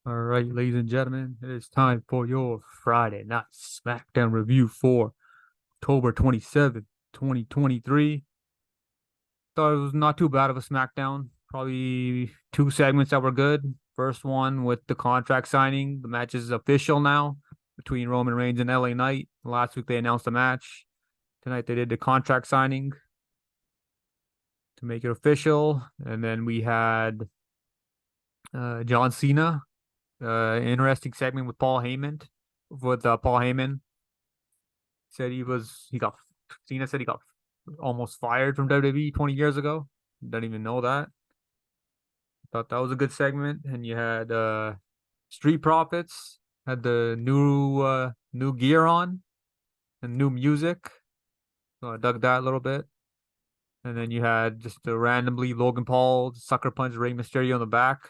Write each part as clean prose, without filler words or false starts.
All right, ladies and gentlemen, it is time for your Friday Night Smackdown review for October 27th, 2023. Thought it was not too bad of a Smackdown. Probably two segments that were good. First one with the contract signing. The match is official now between Roman Reigns and LA Knight. Last week they announced the match. Tonight they did the contract signing to make it official. And then we had John Cena. Interesting segment with Paul Heyman. Paul Heyman said he got Cena said he got almost fired from WWE 20 years ago. Didn't even know that. Thought that was a good segment. And you had Street Profits had the new gear on and new music. So I dug that a little bit. And then you had just randomly Logan Paul sucker punch Rey Mysterio in the back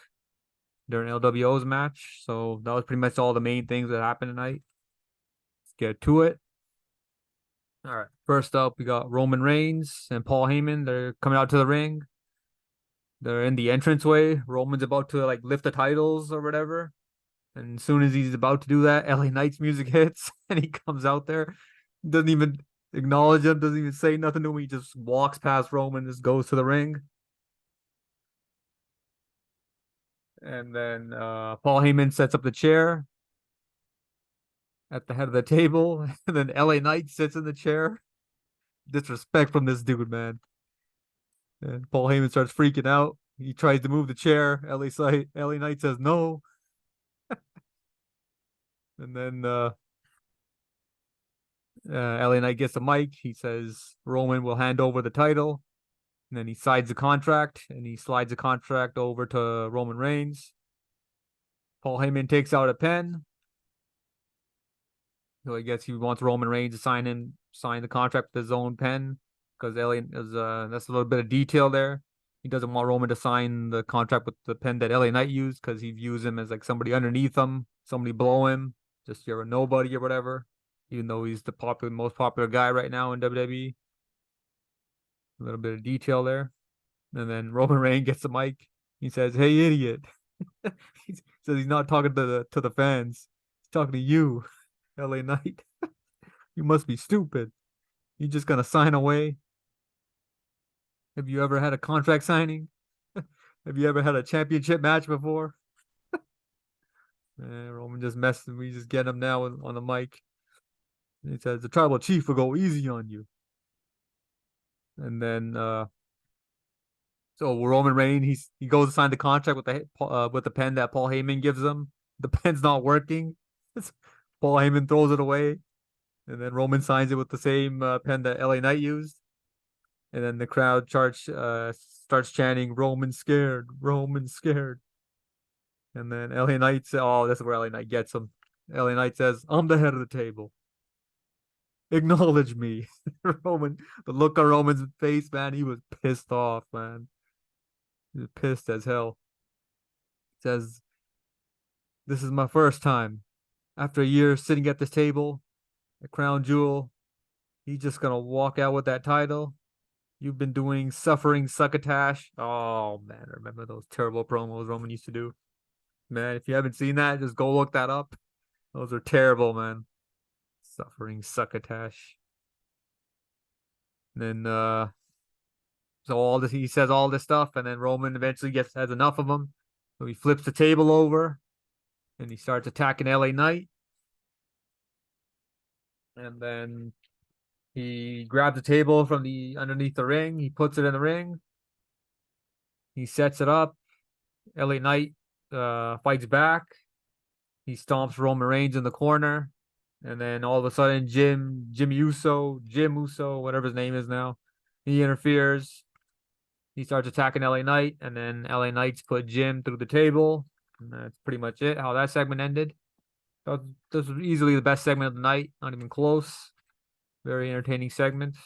during LWO's match. So that was pretty much all the main things that happened tonight. Let's get to it. All right. First up, we got Roman Reigns and Paul Heyman. They're coming out to the ring. They're in the entranceway. Roman's about to lift the titles or whatever. And as soon as he's about to do that, LA Knight's music hits and he comes out there. Doesn't even acknowledge him, doesn't even say nothing to him. He just walks past Roman, just goes to the ring. And then Paul Heyman sets up the chair at the head of the table. And then LA Knight sits in the chair. Disrespect from this dude, man. And Paul Heyman starts freaking out. He tries to move the chair. LA Knight says no. And then LA Knight gets the mic. He says Roman will hand over the title. And then he signs the contract. And he slides the contract over to Roman Reigns. Paul Heyman takes out a pen. So I guess he wants Roman Reigns to sign the contract with his own pen. Because that's a little bit of detail there. He doesn't want Roman to sign the contract with the pen that LA Knight used because he views him as like somebody underneath him, somebody below him, just you're a nobody or whatever. Even though he's the most popular guy right now in WWE. A little bit of detail there. And then Roman Reigns gets the mic. He says, "Hey, idiot." He says he's not talking to the fans. He's talking to you, LA Knight. You must be stupid. You just gonna sign away? Have you ever had a contract signing? Have you ever had a championship match before? Roman just messed him. We just get him now on the mic. He says the tribal chief will go easy on you. And then so Roman Reigns he goes to sign the contract with the pen that Paul Heyman gives him. The pen's not working. Paul Heyman throws it away, and then Roman signs it with the same pen that LA Knight used. And then the crowd starts chanting, "Roman scared, Roman scared." And then LA Knight says, "Oh, that's where LA Knight gets him." LA Knight says, "I'm the head of the table. Acknowledge me." The look on Roman's face, man, he was pissed off, man. He was pissed as hell. He says, "This is my first time. After a year sitting at this table, a crown jewel, he's just gonna walk out with that title. You've been doing suffering succotash." Oh man, I remember those terrible promos Roman used to do. Man, if you haven't seen that, just go look that up. Those are terrible, man. Suffering succotash. And then so he says all this stuff, and then Roman eventually has enough of them. So he flips the table over and he starts attacking LA Knight. And then he grabs the table from underneath the ring. He puts it in the ring. He sets it up. LA Knight fights back. He stomps Roman Reigns in the corner. And then all of a sudden, Jim Uso, whatever his name is now, he interferes. He starts attacking LA Knight. And then LA Knight's put Jim through the table. And that's pretty much it, how that segment ended. So this was easily the best segment of the night. Not even close. Very entertaining segment.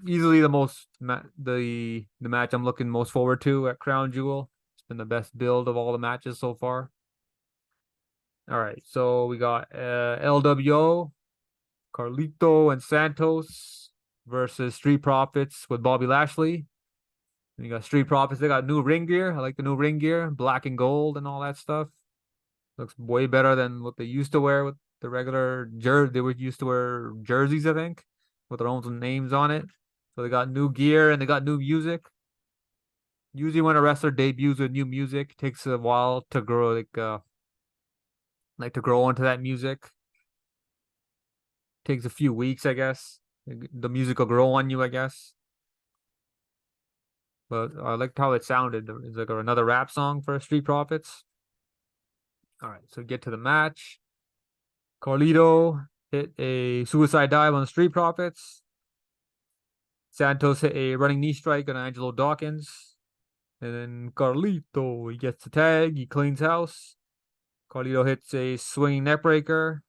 Easily the match I'm looking most forward to at Crown Jewel. It's been the best build of all the matches so far. All right, so we got LWO, Carlito and Santos versus Street Profits with Bobby Lashley. And you got Street Profits. They got new ring gear. I like the new ring gear, black and gold and all that stuff. Looks way better than what they used to wear with the regular jersey. They would used to wear jerseys, I think, with their own names on it. So they got new gear and they got new music. Usually when a wrestler debuts with new music, it takes a while to grow like to grow into that music. Takes a few weeks, I guess. The music will grow on you, I guess. But I liked how it sounded. It's like another rap song for Street Profits. All right, so get to the match. Carlito hit a suicide dive on the Street Profits. Santos hit a running knee strike on Angelo Dawkins. And then Carlito, he gets the tag. He cleans house. Carlito hits a swinging neckbreaker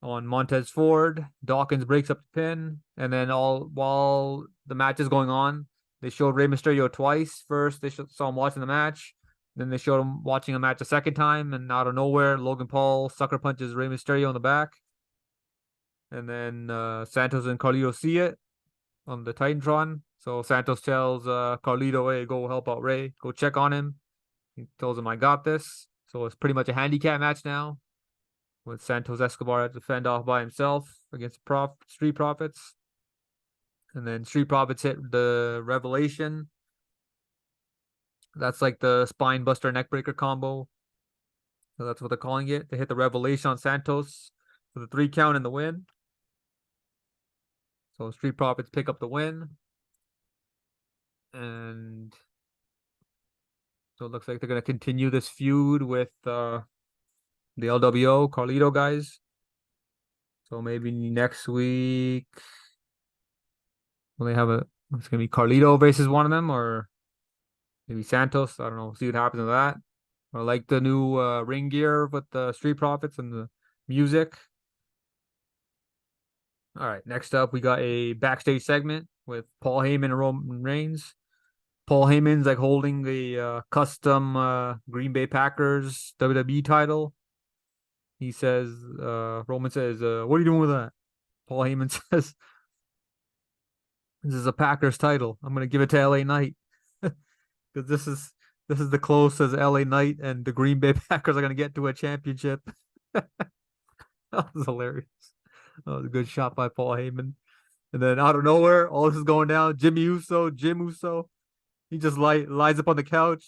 on Montez Ford. Dawkins breaks up the pin. And then while the match is going on, they showed Rey Mysterio twice. First, they saw him watching the match. Then they showed him watching a match a second time. And out of nowhere, Logan Paul sucker punches Rey Mysterio in the back. And then Santos and Carlito see it on the Titantron. So Santos tells Carlito, hey, go help out Rey. Go check on him. He tells him, I got this. So it's pretty much a handicap match now, with Santos Escobar to fend off by himself against Street Profits. And then Street Profits hit the Revelation. That's like the spine buster neckbreaker combo. So that's what they're calling it. They hit the Revelation on Santos for the 3 count and the win. So Street Profits pick up the win. And so it looks like they're going to continue this feud with the LWO, Carlito guys. So maybe next week, will they have it's going to be Carlito versus one of them, or maybe Santos. I don't know. See what happens to that. I like the new ring gear with the Street Profits and the music. All right. Next up, we got a backstage segment with Paul Heyman and Roman Reigns. Paul Heyman's like holding the custom Green Bay Packers WWE title. He says, Roman says, what are you doing with that? Paul Heyman says, this is a Packers title. I'm going to give it to LA Knight. Because this is the closest LA Knight and the Green Bay Packers are going to get to a championship. That was hilarious. That was a good shot by Paul Heyman. And then out of nowhere, all this is going down. Jim Uso, he just lies up on the couch.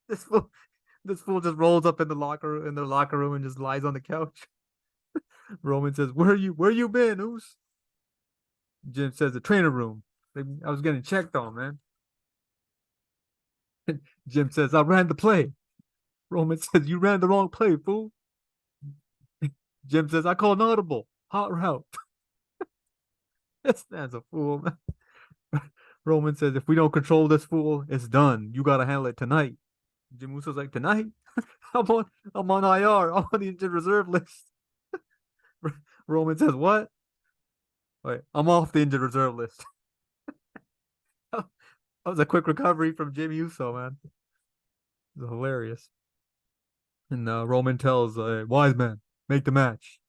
This fool just rolls up in their locker room and just lies on the couch. Roman says, where you been, Uso? Jim says, the trainer room. I was getting checked on, man. Jim says, I ran the play. Roman says, you ran the wrong play, fool. Jim says, I call an audible. Hot route. This man's a fool, man. Roman says, if we don't control this fool, it's done. You got to handle it tonight. Jim Uso's like, tonight? I'm on IR. I'm on the injured reserve list. Roman says, what? Wait, I'm off the injured reserve list. That was a quick recovery from Jimmy Uso, man. It was hilarious. And Roman tells Wise Man, make the match.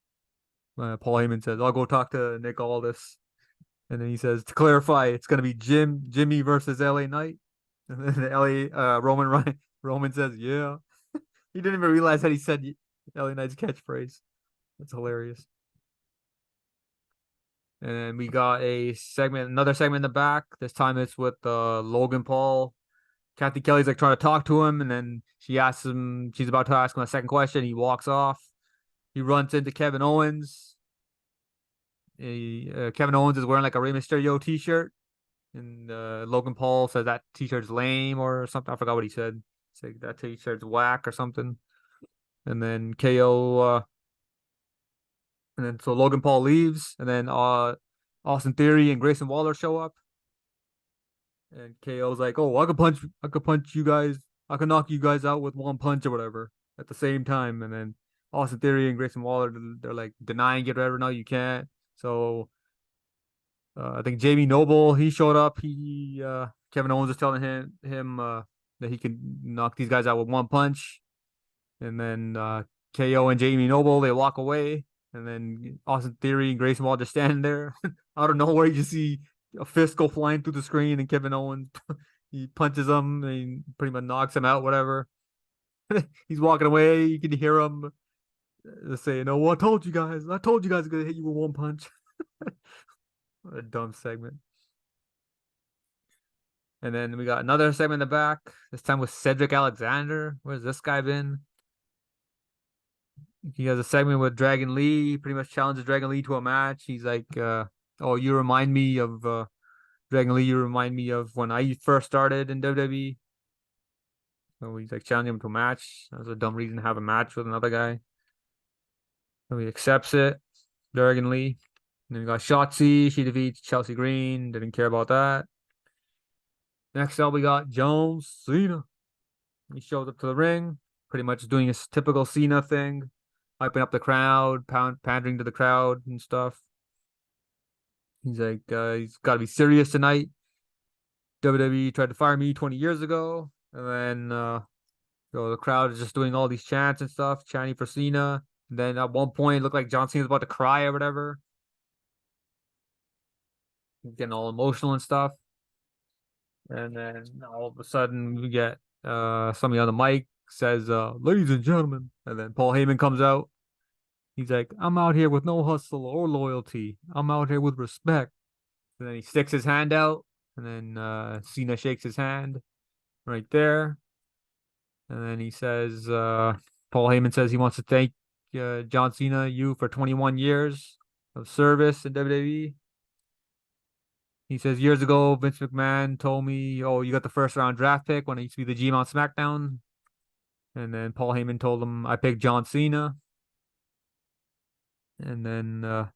Paul Heyman says, I'll go talk to Nick Aldis. And then he says, to clarify, it's going to be Jimmy versus LA Knight. And then Roman says, yeah. He didn't even realize that he said LA Knight's catchphrase. That's hilarious. And we got another segment in the back. This time it's with Logan Paul. Kathy Kelly's like trying to talk to him, and then she's about to ask him a second question. He walks off. He runs into Kevin Owens. Kevin Owens is wearing like a Rey Mysterio t-shirt. And Logan Paul says that t-shirt's lame or something. I forgot what he said. It's like that t-shirt's whack or something. And then KO... and then so Logan Paul leaves, and then Austin Theory and Grayson Waller show up. And KO's like, "Oh, I could punch you guys. I could knock you guys out with one punch or whatever at the same time." And then Austin Theory and Grayson Waller, they're like denying it, whatever. No, you can't. So I think Jamie Noble, he showed up. Kevin Owens is telling him that he can knock these guys out with one punch. And then KO and Jamie Noble, they walk away. And then Austin Theory and Grayson Waller just standing there. Out of nowhere, you just see a fist go flying through the screen, and Kevin Owens, He punches him and he pretty much knocks him out, whatever. He's walking away. You can hear him saying, "Oh, I told you guys. I told you guys I'm gonna hit you with one punch." What a dumb segment. And then we got another segment in the back. This time with Cedric Alexander. Where's this guy been? He has a segment with Dragon Lee. He pretty much challenges Dragon Lee to a match. He's like, "Oh, you remind me of Dragon Lee. You remind me of when I first started in WWE." So he's like challenging him to a match. That was a dumb reason to have a match with another guy. So he accepts it. Dragon Lee. And then we got Shotzi. She defeats Chelsea Green. Didn't care about that. Next up, we got Cena. He shows up to the ring, pretty much doing his typical Cena thing, hyping up the crowd, pandering to the crowd and stuff. He's like, he's got to be serious tonight. WWE tried to fire me 20 years ago. And then the crowd is just doing all these chants and stuff, chanting for Cena. And then at one point, it looked like John Cena's about to cry or whatever. He's getting all emotional and stuff. And then all of a sudden, we get somebody on the mic says, "Ladies and gentlemen," and then Paul Heyman comes out. He's like, "I'm out here with no hustle or loyalty. I'm out here with respect." And then he sticks his hand out, and then Cena shakes his hand right there. And then he says, Paul Heyman says he wants to thank John Cena, you, for 21 years of service in WWE. He says, years ago, Vince McMahon told me, "Oh, you got the first round draft pick when I used to be the GM on Smackdown." And then Paul Heyman told him, "I picked John Cena." And then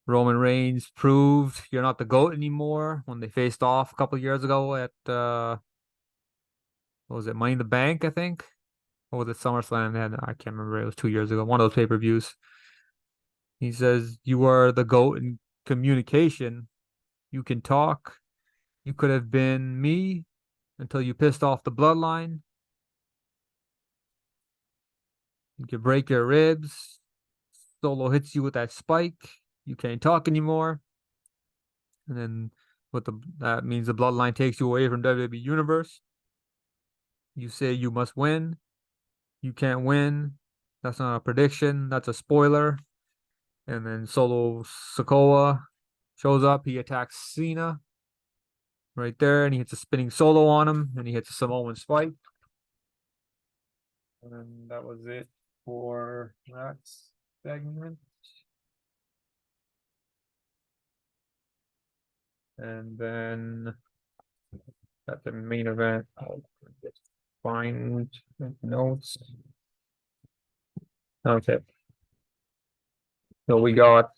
Roman Reigns proved you're not the GOAT anymore when they faced off a couple of years ago at, what was it, Money in the Bank, I think? Or was it SummerSlam? I can't remember. It was 2 years ago. One of those pay-per-views. He says, "You are the GOAT in communication. You can talk. You could have been me until you pissed off the bloodline. You could break your ribs. Solo hits you with that spike. You can't talk anymore." And then that means the bloodline takes you away from WWE Universe. You say you must win. You can't win. That's not a prediction. That's a spoiler. And then Solo Sikoa shows up. He attacks Cena right there, and he hits a spinning solo on him, and he hits a Samoan spike. And that was it for that segment. And then at the main event, I'll find notes. Okay. So we got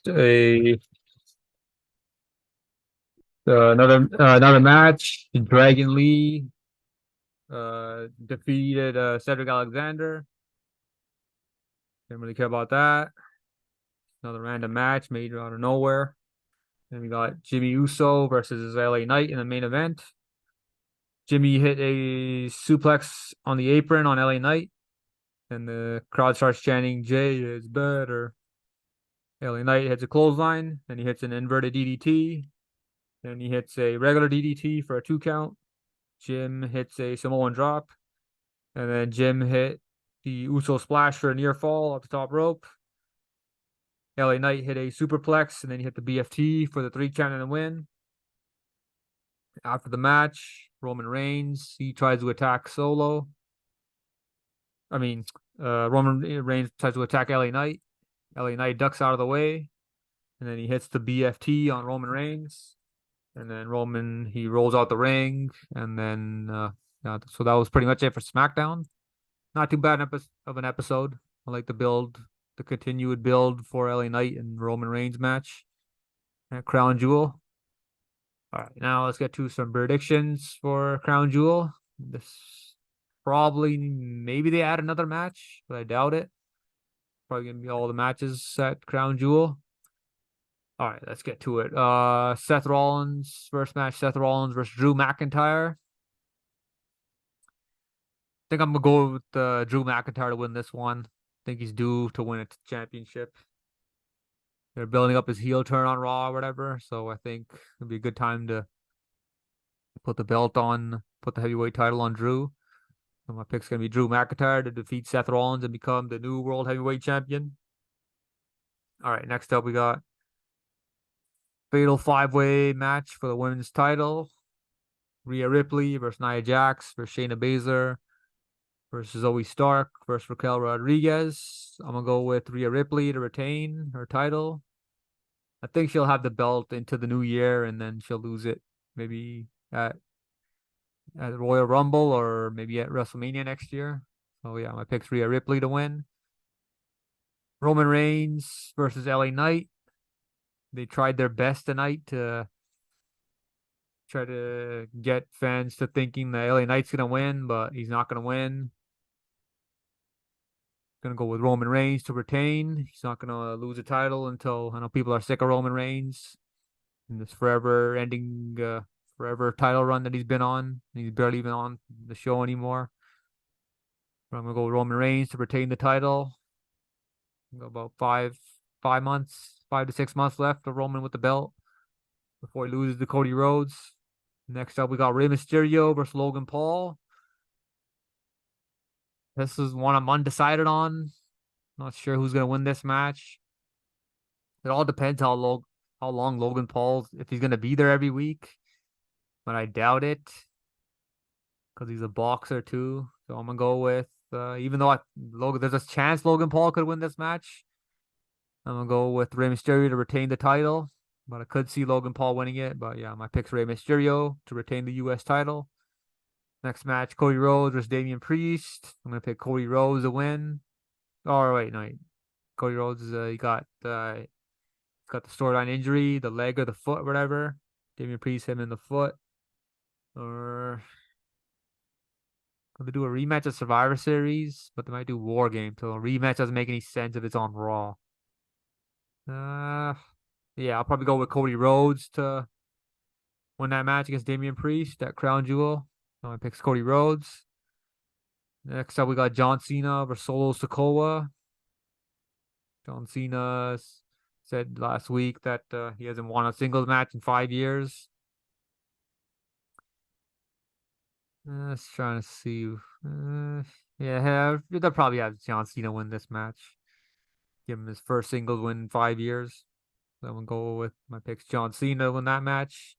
another match. Dragon Lee defeated Cedric Alexander. Didn't really care about that. Another random match made out of nowhere. Then we got Jimmy Uso versus LA Knight in the main event. Jimmy hit a suplex on the apron on LA Knight, and the crowd starts chanting, "Jay is better." LA Knight hits a clothesline, then he hits an inverted DDT, then he hits a regular DDT for a 2 count. Jim hits a Samoan drop, and then Jim hit the Uso splash for a near fall off the top rope. LA Knight hit a superplex, and then he hit the BFT for the 3 count and a win. After the match, Roman Reigns, he tries to attack Solo. Roman Reigns tries to attack LA Knight. LA Knight ducks out of the way, and then he hits the BFT on Roman Reigns. And then Roman, he rolls out the ring, and then so that was pretty much it for SmackDown. Not too bad of an episode. I like the continued build for LA Knight and Roman Reigns match at Crown Jewel. All right, now let's get to some predictions for Crown Jewel. This maybe they add another match, but I doubt it. Probably gonna be all the matches at Crown Jewel. All right, let's get to it. Seth Rollins, first match, Seth Rollins versus Drew McIntyre. I think I'm gonna go with Drew McIntyre to win this one. I think he's due to win a championship. They're building up his heel turn on Raw or whatever, so I think it'd be a good time to Put the heavyweight title on Drew. So my pick's gonna be Drew McIntyre to defeat Seth Rollins and become the new world heavyweight champion. All right, next up we got fatal five-way match for the women's title. Rhea Ripley versus Nia Jax versus Shayna Baszler versus Zoe Stark versus Raquel Rodriguez. I'm gonna go with Rhea Ripley to retain her title. I think she'll have the belt into the new year and then she'll lose it maybe at Royal Rumble or maybe at WrestleMania next year. So yeah, my pick's Rhea Ripley to win. Roman Reigns versus LA Knight. They tried their best tonight to try to get fans to thinking that LA Knight's gonna win, but he's not gonna win. Gonna go with Roman Reigns to retain. He's not gonna lose a title until I know people are sick of Roman Reigns and this forever ending forever title run that he's been on. He's barely even on the show anymore. But I'm gonna go with Roman Reigns to retain the title. About 5 to 6 months left of Roman with the belt before he loses to Cody Rhodes. Next up, we got Rey Mysterio versus Logan Paul. This is one I'm undecided on. Not sure who's gonna win this match. It all depends how long Logan Paul, if he's gonna be there every week, but I doubt it because he's a boxer too. So I'm gonna go with even though there's a chance Logan Paul could win this match. I'm gonna go with Rey Mysterio to retain the title, but I could see Logan Paul winning it. But yeah, my pick's Rey Mysterio to retain the U.S. title. Next match, Cody Rhodes versus Damian Priest. I'm gonna pick Cody Rhodes to win. Oh wait, no, Cody Rhodes is he got the storyline injury, the leg or the foot, or whatever. Damian Priest him in the foot. Or could they do a rematch of Survivor Series? But they might do War Game, so a rematch doesn't make any sense if it's on Raw. Yeah, I'll probably go with Cody Rhodes to win that match against Damian Priest, that crown jewel. So I pick Cody Rhodes. Next up, we got John Cena versus Solo Sikoa. John Cena said last week that he hasn't won a singles match in 5 years. Just trying to see. Yeah, they'll probably have John Cena win this match. Give him his first singles win in 5 years. So I'm going to go with my picks John Cena to win that match.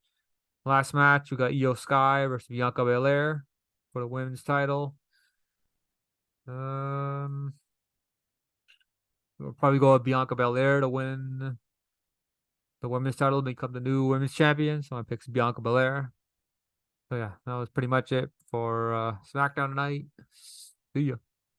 Last match, we got Io Sky versus Bianca Belair for the women's title. We'll probably go with Bianca Belair to win the women's title, become the new women's champion. So my pick's Bianca Belair. So yeah, that was pretty much it for SmackDown tonight. See ya.